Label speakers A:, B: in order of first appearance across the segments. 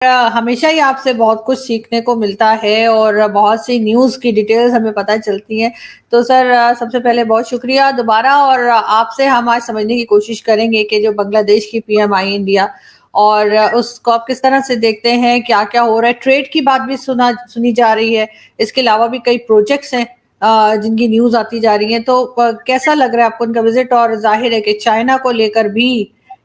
A: हमेशा ही आपसे बहुत कुछ सीखने को मिलता है और बहुत सी न्यूज़ की डिटेल्स हमें पता चलती हैं। तो सर सबसे पहले बहुत शुक्रिया दोबारा और आपसे हम आज समझने की कोशिश करेंगे कि जो बांग्लादेश की पीएम आई इंडिया और उसको आप किस तरह से देखते हैं, क्या-क्या हो रहा है? ट्रेड की बात भी सुनी जा रही है। इसके अलावा भी कई प्रोजेक्ट्स हैं जिनकी न्यूज़ आती जा रही है। तो कैसा लग रहा है आपको उनका विज़िट? और ज़ाहिर है कि चाइना को लेकर भी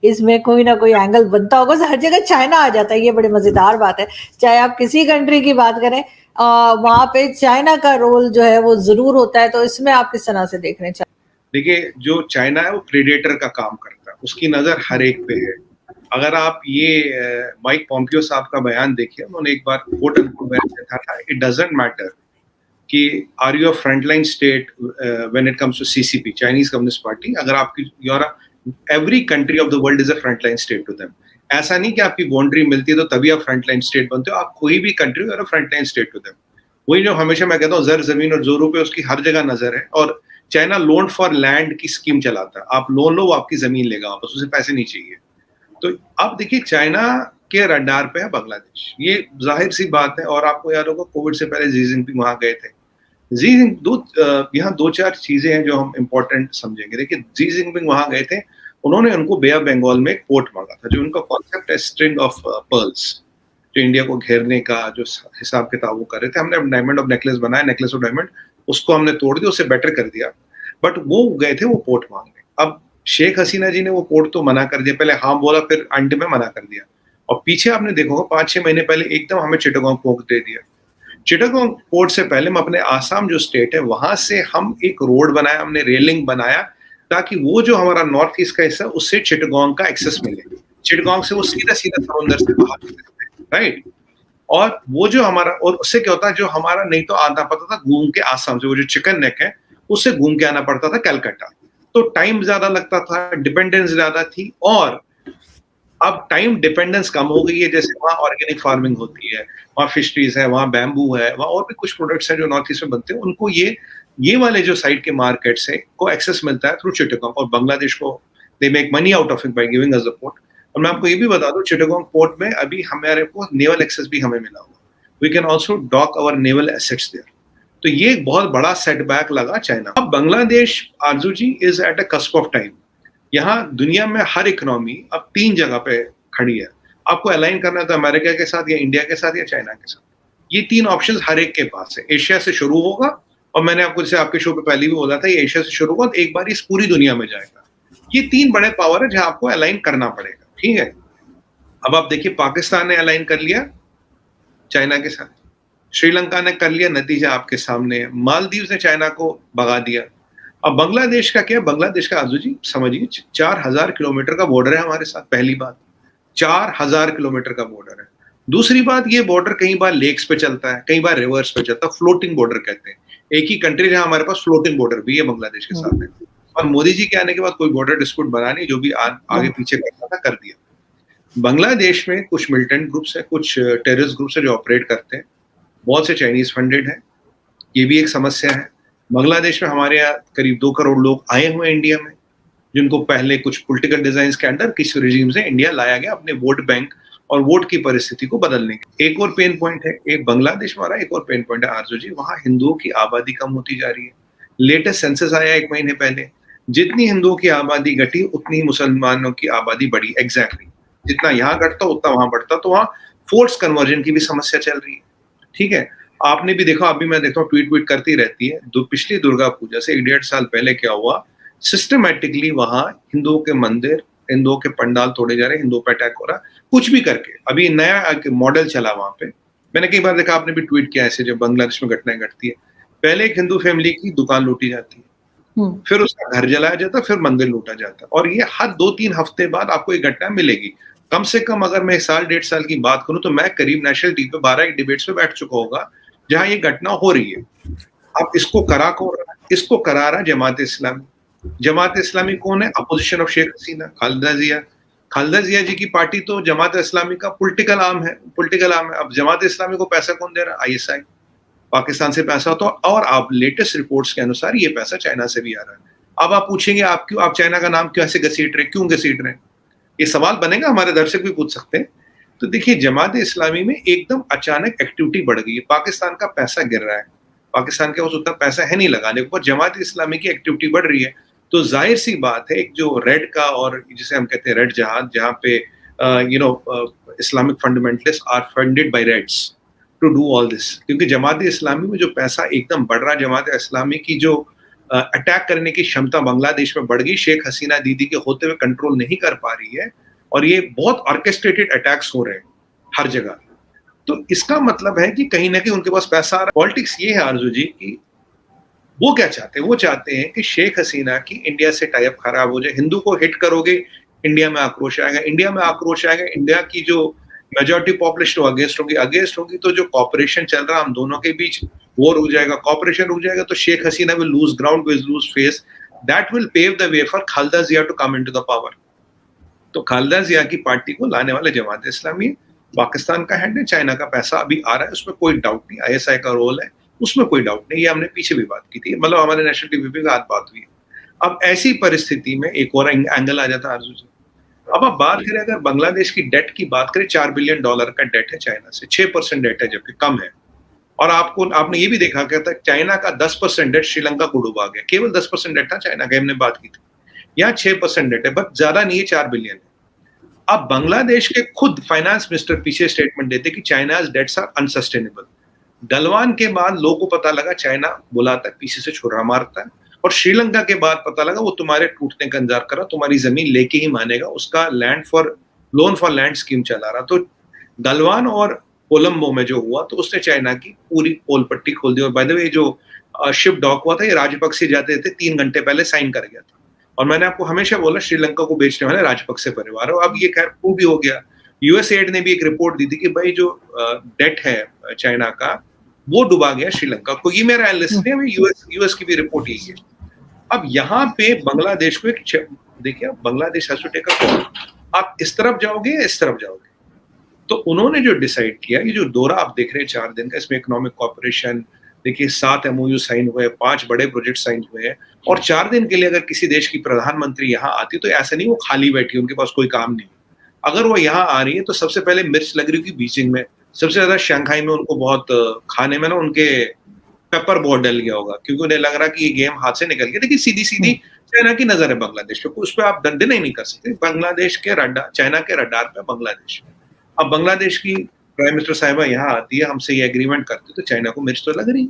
A: इसमें कोई ना कोई एंगल बनता होगा। हर जगह चाइना आ जाता है, ये बड़ी मजेदार बात है। चाहे आप किसी कंट्री की बात करें वहां पे चाइना का रोल जो है वो जरूर होता है। तो इसमें आप किस तरह से देख रहे हैं?
B: देखिए, जो चाइना है वो प्रेडेटर का काम करता है, उसकी नजर हर एक पे है। अगर आप ये माइक पॉम्पियो साहब का बयान देखिए, उन्होंने एक बार कोट एंड बयान दिया था, इट डजंट मैटर कि are you a frontline state when it comes to CCP, Chinese Communist Party. अगर आपकी every country of the world is a frontline state to them. ऐसा नहीं कि आपकी बाउंड्री मिलती है तो तभी आप फ्रंटलाइन स्टेट बनते हो। आप कोई भी कंट्री और फ्रंटलाइन स्टेट टू देम। वही जो हमेशा मैं कहता हूँ, जर जमीन और जोरों पे उसकी हर जगह नजर है। और चाइना लोन फॉर लैंड की स्कीम चलाता है। आप लोन लो, वो आपकी जमीन लेगा वापस, उसे पैसे नहीं चाहिए। तो अब देखिए, चाइना के रडार पे है बांग्लादेश, ये जाहिर सी बात है। और आपको याद होगा, कोविड से पहले जी जिनपिंग वहां गए थे। यहाँ दो चार चीजें हैं जो हम इंपॉर्टेंट समझेंगे। देखिए, जी जिनपिंग वहां गए थे, उन्होंने उनको बे ऑफ बंगाल में एक पोर्ट मांगा था। जो उनका कॉन्सेप्ट है स्ट्रिंग ऑफ पर्ल्स, जो इंडिया को घेरने का जो हिसाब किताब वो कर रहे थे। हमने डायमंड ऑफ नेकलेस बनाया, नेकलेस ऑफ डायमंड, उसको हमने तोड़ दिया, उससे बेटर कर दिया। बट वो गए थे वो पोर्ट मांगने। अब शेख हसीना जी ने वो पोर्ट तो मना कर दिया, पहले हाँ बोला, फिर अंत में मना कर दिया। और पीछे आपने देखा होगा 5-6 महीने पहले एकदम हमें चिटागोंग पोर्ट दे दिया। चिटागोंग पोर्ट से पहले हम अपने आसाम जो स्टेट है वहां से हम एक रोड बनाया, हमने रेलिंग बनाया, ताकि वो जो हमारा नॉर्थ ईस्ट का हिस्सा, उससे चिटागोंग का एक्सेस मिले। चिटागोंग से वो सीधा सीधा समुद्र से बाहर निकलते, राइट। और वो जो हमारा, और उससे क्या होता है, जो हमारा नहीं तो आना पड़ता था घूम के आसाम से, वो जो चिकन नेक है उससे घूम के आना पड़ता था कलकत्ता। तो टाइम ज्यादा लगता था, डिपेंडेंस ज्यादा थी। और अब टाइम डिपेंडेंस कम हो गई है। जैसे वहाँ ऑर्गेनिक फार्मिंग होती है, वहाँ फिशरीज है, वहाँ बैम्बू है, वहाँ और भी कुछ प्रोडक्ट्स हैं जो नॉर्थ ईस्ट में बनते हैं। उनको ये वाले जो साइड के मार्केट्स है को एक्सेस मिलता है थ्रू चिटागोंग। और बांग्लादेश को they make money out of it by giving us the port. और मैं आपको ये भी बता दूं, चिटागोंग पोर्ट में अभी हमारे को नेवल एक्सेस भी हमें मिला हुआ। We can also dock our naval assets there. तो ये एक बहुत बड़ा सेटबैक लगा चाइना। अब Bangladesh, Arzoo ji, is at a cusp of time. यहाँ दुनिया में हर इकोनॉमी अब 3 जगह पे खड़ी है। आपको अलाइन करना है तो अमेरिका के साथ या इंडिया के साथ या चाइना के साथ। ये 3 ऑप्शंस हर एक के पास है। एशिया से शुरू होगा, और मैंने आपको जैसे आपके शो पे पहले भी बोला था, ये एशिया से शुरू होगा तो एक बार इस पूरी दुनिया में जाएगा। ये 3 बड़े पावर है जहां आपको अलाइन करना पड़ेगा, ठीक है। अब आप देखिए, पाकिस्तान ने अलाइन कर लिया चाइना के साथ, श्रीलंका ने कर लिया, नतीजा आपके सामने है। मालदीव ने चाइना को भगा दिया। अब बांग्लादेश का क्या है? बांग्लादेश का आजू जी समझिए 4000 किलोमीटर का बॉर्डर है हमारे साथ। पहली बात, 4000 किलोमीटर का बॉर्डर है। दूसरी बात, ये बॉर्डर कई बार लेक्स पे चलता है, कई बार रिवर्स पे चलता है, फ्लोटिंग बॉर्डर कहते हैं। एक ही कंट्री जहां हमारे पास फ्लोटिंग बॉर्डर भी है बांग्लादेश के साथ है। और मोदी जी के आने के बाद कोई बॉर्डर डिस्प्यूट बना नहीं, जो भी आगे पीछे करना था कर दिया। बांग्लादेश में कुछ मिलिटेंट ग्रुप्स है, कुछ टेररिस्ट ग्रुप्स है जो ऑपरेट करते हैं, बहुत से चाइनीज फंडेड है। ये भी एक समस्या है। बांग्लादेश में हमारे यहाँ करीब 2 करोड़ लोग आए हुए हैं इंडिया में, जिनको पहले कुछ पॉलिटिकल डिजाइन के अंडर किसी रिजीम से इंडिया लाया गया अपने वोट बैंक और वोट की परिस्थिति को बदलने के। एक और पेन पॉइंट है, एक बांग्लादेश हमारा एक और पेन पॉइंट है आरजू जी, वहां हिंदुओं की आबादी कम होती जा रही है। लेटेस्ट सेंसस आया 1 महीने पहले, जितनी हिंदुओं की आबादी घटी उतनी मुसलमानों की आबादी बढ़ी। एग्जैक्टली जितना यहाँ घटता उतना वहां बढ़ता। तो वहाँ फोर्स कन्वर्जन की भी समस्या चल रही है, ठीक है। आपने भी देखा, अभी मैं देखता हूँ ट्वीट करती रहती है, पिछली दुर्गा पूजा से 1-1.5 साल पहले क्या हुआ, सिस्टमैटिकली वहां हिंदुओं के मंदिर, हिंदुओं के पंडाल तोड़े जा रहे, हिंदुओं पर अटैक हो रहा, कुछ भी करके। अभी नया मॉडल चला वहां पे, मैंने कई बार देखा, आपने भी ट्वीट किया ऐसे, जब बांग्लादेश में घटनाएं घटती है, पहले एक हिंदू फैमिली की दुकान लूटी जाती है, फिर उसका घर जलाया जाता, फिर मंदिर लूटा जाता। और ये हर 2-3 हफ्ते बाद आपको एक घटना मिलेगी। कम से कम अगर मैं 1-1.5 साल की बात करूं तो मैं करीब नेशनल टीवी पे 12 डिबेट्स पे बैठ चुका होगा जहां ये घटना हो रही है। अब इसको इसको करा रहा जमात इस्लामी। जमात इस्लामी कौन है? अपोजिशन ऑफ शेख हसीना, खालिदा जिया। खालिदा जिया जी की पार्टी तो जमात इस्लामी का पॉलिटिकल आर्म है। अब जमात इस्लामी को पैसा कौन दे रहा है? आईएसआई, पाकिस्तान से पैसा होता है। और आप लेटेस्ट रिपोर्ट्स के अनुसार ये पैसा चाइना से भी आ रहा है। अब आप पूछेंगे, आप चाइना का नाम क्यों ऐसे घसीट रहे, क्यों घसीट रहे? ये सवाल बनेगा, हमारे दर्शक भी पूछ सकते हैं। तो देखिए जमात इस्लामी में एकदम अचानक एक्टिविटी बढ़ गई है, पाकिस्तान का पैसा गिर रहा है, पाकिस्तान के पास उतना पैसा है नहीं लगाने को, पर जमात इस्लामी की एक्टिविटी बढ़ रही है। तो जाहिर सी बात है, एक जो रेड का और जिसे हम कहते हैं रेड जहाज, जहाँ पे Islamic fundamentalist are funded by Reds to do all this, क्योंकि जमात इस्लामी में जो पैसा एकदम बढ़ रहा है, जमात इस्लामी की जो अटैक करने की क्षमता बांग्लादेश में बढ़ गई, शेख हसीना दीदी के होते हुए कंट्रोल नहीं कर पा रही है, और ये बहुत ऑर्केस्ट्रेटेड अटैक्स हो रहे हैं हर जगह। तो इसका मतलब है कि कहीं ना कहीं उनके पास पैसा आ रहा है। पॉलिटिक्स ये है आरजू जी कि वो क्या चाहते हैं, वो चाहते हैं कि शेख हसीना की इंडिया से टाइप खराब हो जाए, हिंदू को हिट करोगे इंडिया में आक्रोश आएगा, इंडिया में आक्रोश आएगा, इंडिया की जो मेजॉरिटी पॉपुलेशन अगेंस्ट होगी, तो जो कॉपरेशन चल रहा है हम दोनों के बीच वो रुक जाएगा, कॉपरेशन रुक जाएगा, तो Sheikh Hasina will lose ground, will lose face, that will pave the way for Khaleda Zia to come into the power. तो खालिदा जिया की पार्टी को लाने वाले जमात इस्लामी पाकिस्तान का हैंड है, चाइना का पैसा अभी आ रहा है, उसमें कोई डाउट नहीं, आईएसआई का रोल है, उसमें कोई डाउट नहीं, ये हमने पीछे भी बात की थी, मतलब हमारे नेशनल टीवी पे आज बात हुई है। अब ऐसी परिस्थिति में एक और एंगल आ जाता है आरजू जी। अब आप बात करें, अगर बांग्लादेश की डेट की बात करें, $4 बिलियन का डेट है चाइना से, 6% डेट है, जबकि कम है। और आपने ये भी देखा कहता है चाइना का 10% डेट श्रीलंका को डुबा गया, केवल 10% डेट था चाइना का, हमने बात की थी। यहाँ 6% डेट है, बट ज्यादा नहीं है, 4 बिलियन है। अब बांग्लादेश के खुद फाइनेंस मिनिस्टर पीछे स्टेटमेंट देते कि China's debts are unsustainable. Galwan के बाद लोगों को पता लगा चाइना बुलाता है, पीछे से छुरा मारता है, और श्रीलंका के बाद पता लगा वो तुम्हारे टूटने का इंतजार कर रहा, तुम्हारी जमीन लेके ही मानेगा, उसका लोन फॉर लैंड स्कीम चला रहा। तो गलवान और कोलंबो में जो हुआ, तो उसने चाइना की पूरी पोल पट्टी खोल दी। और बाय द वे जो शिप डॉक हुआ था, ये राजपक्षे जाते थे, 3 घंटे पहले साइन कर गया था। और मैंने आपको हमेशा बोला श्रीलंका को बेचने वाले राजपक्षे परिवार, और अब ये खैर प्रूव भी हो गया। यूएसएड ने भी एक रिपोर्ट दी थी कि भाई जो डेट है चाइना का, वो डुबा गया श्रीलंका को। ये मेरा एनालिसिस नहीं है, यूएस की भी रिपोर्ट यही है। अब यहाँ पे बांग्लादेश को देखिए, Bangladesh has to take a call, आप इस तरफ जाओगे या इस तरफ जाओगे। तो उन्होंने जो डिसाइड किया, ये जो दौरा आप देख रहे हैं 4 दिन का, इसमें इकोनॉमिक कॉर्पोरेशन देखिए 7 MOU साइन हुए, 5 बड़े प्रोजेक्ट साइन हुए हैं। और 4 दिन के लिए अगर किसी देश की प्रधानमंत्री यहाँ आती, तो ऐसा नहीं वो खाली बैठी, उनके पास कोई काम नहीं। अगर वो यहाँ आ रही है, तो सबसे पहले मिर्च लग रही होगी बीजिंग में, सबसे ज्यादा शंघाई में उनको बहुत खाने में ना उनके पेपर बहुत डल गया होगा, क्योंकि उन्हें लग रहा कि ये गेम हाथ से निकल गया। देखिए सीधी चाइना की नजर है बांग्लादेश पे, उस पर आप दंडे नहीं कर सकते। बांग्लादेश के रडार, चाइना के रडार पे बांग्लादेश। अब बांग्लादेश की प्राइम मिनिस्टर साहिबा यहाँ आती है, हमसे ये एग्रीमेंट करती है, तो चाइना को मिर्च तो लग रही है।